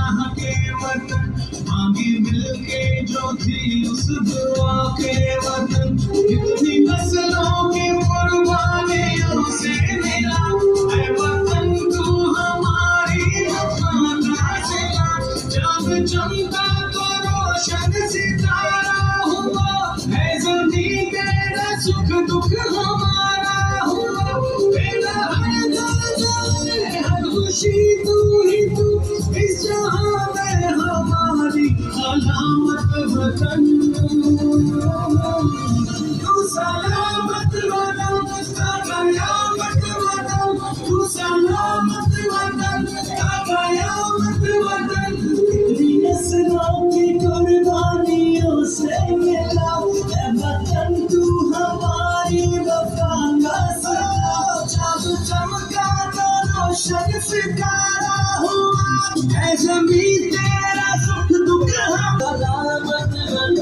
अल्लाह के वतन, मांगी मिलके जो थी उस दुआ के वतन, कितनी नस्लों की कुर्बानियों से मिला है वतन तू हमारी वफा का सिला। जब चमका तो रोशन सितारा हुआ, है ज़मीं तेरा सुख दुख हमारा हुआ, तेरा हर दर्द हर खुशी तू ही तू, इस जहां में हमारी अलामत वतन। तू सलामत वतन का कयामत वतन, तू सलामत वतन का कयामत वतन, कितनी नस्लों की कुर्बानियों से मिला है वतन तू हमारी वफा का सिला। जब चमका तो रोशन सितारा हुआ, है ज़मीं तेरा सुख दुख सलामत वतन।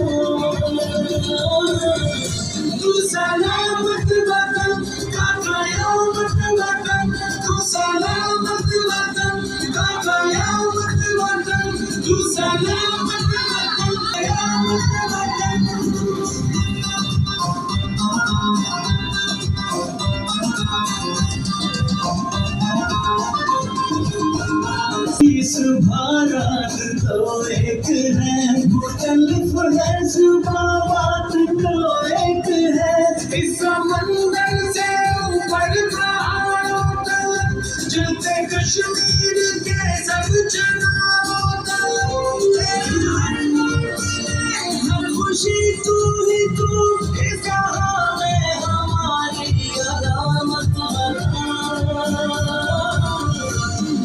तू सलामत वतन का कयामत वतन, तू सलामत वतन का कयामत वतन, तू सलामत वतन कयामत वतन। इस भारत तो एक है, मुख्तलिफ है जुबां बात तो एक है, इस समंदर से ऊपर पहाड़ों तक, चलते कश्मीर के सब चनारों तक, हर खुशी तू ही तू, इस जहां में हमारी अलामत बना।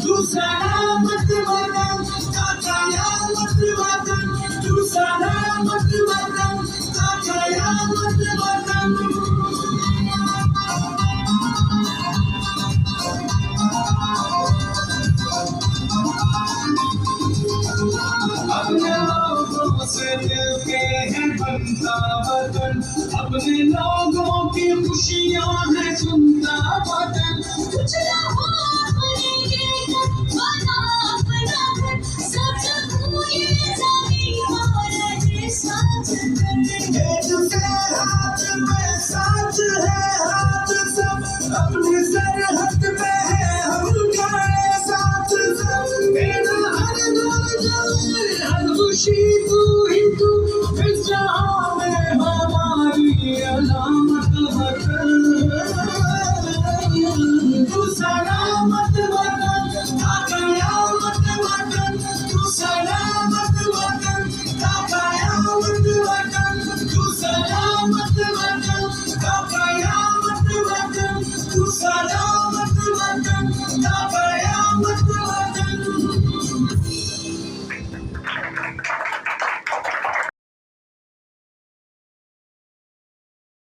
तू सलामत वतन का कयामत वतन, तू सलामत वतन का कयामत वतन। अपने लोगों से मिलके है बनता वतन, अपने लोगों की खुशियां है सुनता वतन।